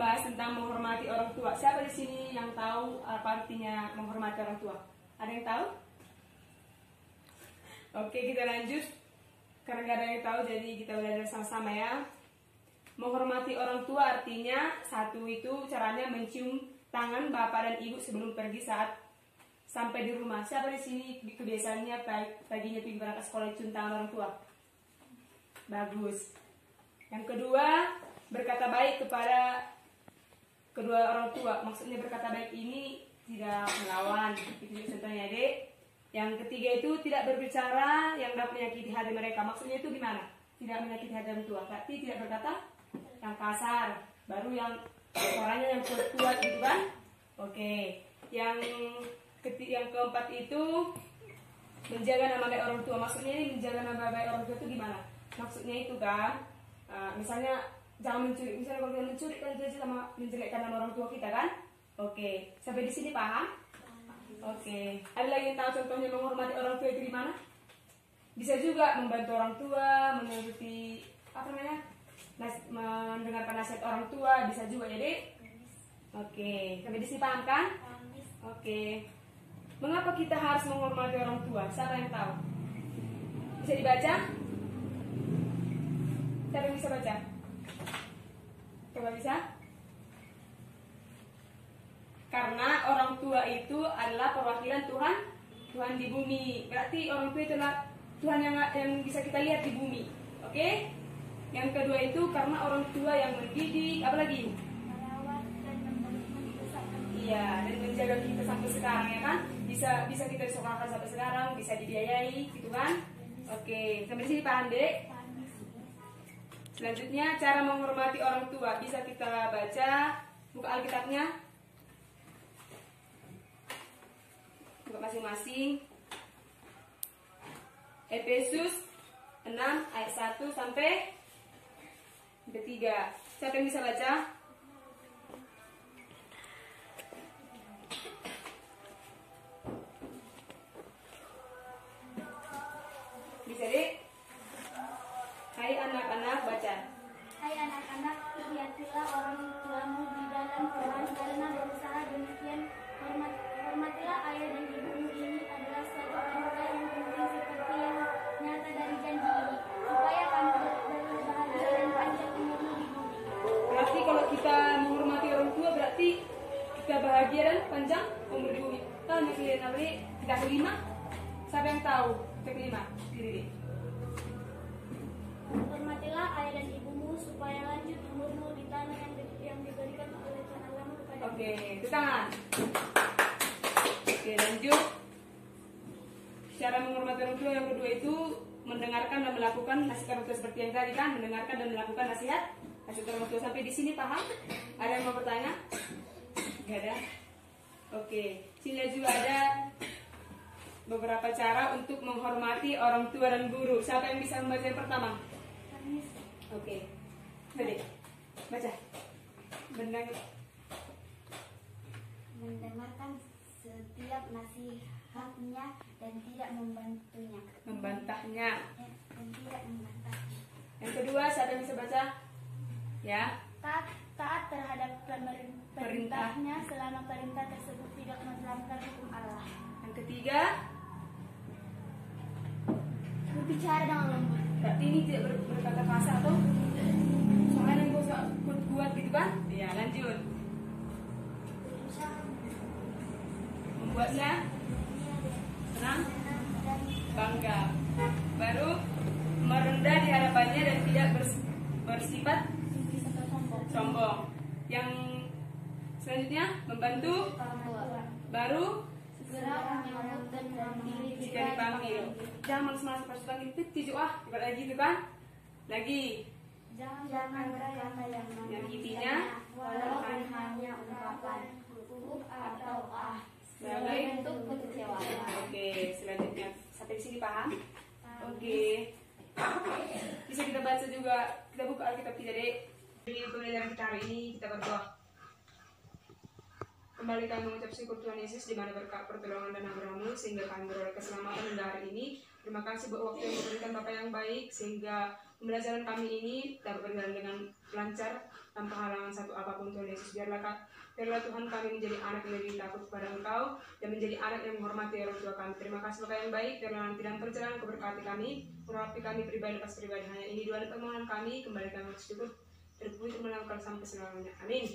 membahas tentang menghormati orang tua. Siapa di sini yang tahu apa artinya menghormati orang tua? Ada yang tahu? Oke, kita lanjut. Karena gak ada yang tahu, jadi kita belajar sama-sama ya. Menghormati orang tua artinya, satu itu caranya mencium tangan bapak dan ibu sebelum pergi saat sampai di rumah. Siapa di sini kebiasaannya paginya pergi berangkat sekolah cium tangan orang tua? Bagus. Yang kedua, berkata baik kepada kedua orang tua. Maksudnya berkata baik ini tidak melawan. Itu contohnya, Dek. Yang ketiga itu tidak berbicara yang dapat menyakiti hati mereka. Maksudnya itu gimana? Tidak menyakiti hati orang tua. Berarti tidak berkata yang kasar. Baru yang suaranya yang kuat gitu kan? Oke. Yang keempat itu menjaga nama baik orang tua. Maksudnya ini menjaga nama baik orang tua itu gimana? Maksudnya itu kan, misalnya jangan mencuri. Misalnya kalau kita mencuri kan itu sama menjelekkan nama orang tua kita kan? Oke. Sampai di sini paham? Oke. Ada lagi yang tahu contohnya menghormati orang tua itu gimana? Bisa juga membantu orang tua, menuruti apa namanya? Mendengarkan nasihat orang tua, bisa juga jadi. Oke. Sampai di sini paham kan? Oke. Mengapa kita harus menghormati orang tua? Siapa yang tahu? Bisa dibaca? Siapa yang bisa baca? Coba bisa? Karena orang tua itu adalah perwakilan Tuhan di bumi. Berarti orang tua itu adalah Tuhan yang bisa kita lihat di bumi. Oke? Yang kedua itu karena orang tua yang mendidik, apalagi? Merawat dan membesarkan. Iya, dan menjaga kita sampai sekarang ya kan? Bisa kita sekolahkan sampai sekarang, bisa dibiayai, gitu kan? Oke, sampai di sini paham, Dek? Selanjutnya cara menghormati orang tua bisa kita baca buka Alkitabnya. Buka masing-masing. Efesus 6 ayat 1 sampai 3. Siapa yang bisa baca? Bisa, Dek? Hai anak-anak, baca. Hai anak-anak, hormatilah orang tuamu di dalam Tuhan karena berusaha demikian. Hormatilah ayah dan ibumu, ini adalah suatu anugerah yang penting seperti yang nyata dari janji ini, supaya kamu berbahagia dan panjang umurmu di bumi. Berarti kalau kita menghormati orang tua berarti kita bahagia dan panjang umur di bumi. Tahu yang kalian namanya kita kelima? Siapa yang tahu? Kita kelima, diri. Hormatilah ayah dan ibumu supaya lanjut umurmu di tanah yang diberikan oleh Tuhan Allahmu kepada. Oke, ke tangan. Oke, lanjut. Cara menghormati orang tua yang kedua itu mendengarkan dan melakukan nasihat orang tua seperti yang tadi kan, mendengarkan dan melakukan nasihat orang tua. Sampai di sini paham? Ada yang mau bertanya? Gak ada. Oke, sini juga ada beberapa cara untuk menghormati orang tua dan guru. Siapa yang bisa membaca yang pertama? Oke, Dek, baca. Mendengarkan setiap nasihatnya dan tidak membantahnya. Dan tidak membantahnya. Yang kedua, siapa yang bisa baca? Ya. Taat terhadap perintahnya selama perintah tersebut tidak melanggar hukum Allah. Yang ketiga, Berbicara dengan lembut. berarti ini tidak berkata kasar atau soalnya yang kuat gitu kan? Ya, lanjut. Membuatnya senang, bangga. Baru merendah di hadapannya dan tidak bersifat sombong. Yang selanjutnya membantu. Baru Segera menyambut dan memanggil jika dipanggil. Jangan malas-malas pas panggil itu juga bukan lagi itu kan? Lagi. Jangan berkata yang intinya walaupun hanya ungkapan atau sebagai bentuk kekecewaan. Oke, selanjutnya sampai di sini paham? Oke. Bisa kita baca juga, kita buka Alkitab kita, Dek. Jadi pembelajaran kita hari ini kita berdoa. Kembali kami mengucap syukur Tuhan Yesus di mana berkat pertolongan dan anugerah-Mu sehingga kami beroleh keselamatan hingga hari ini. Terima kasih buat waktu yang diberikan Bapak yang baik sehingga pembelajaran kami ini dapat berjalan dengan lancar tanpa halangan satu apapun Tuhan Yesus. Biarlah Tuhan kami menjadi anak yang lebih takut kepada Engkau dan menjadi anak yang menghormati orang tua kami. Terima kasih Bapak yang baik. Biarlah nanti dalam perjalanan keberkati kami, merapi kami pribadi lepas pribadi. Hanya ini doa dan permohonan kami. Kembali kami bersyukur terpuji melakukan sampai selamanya. Amin.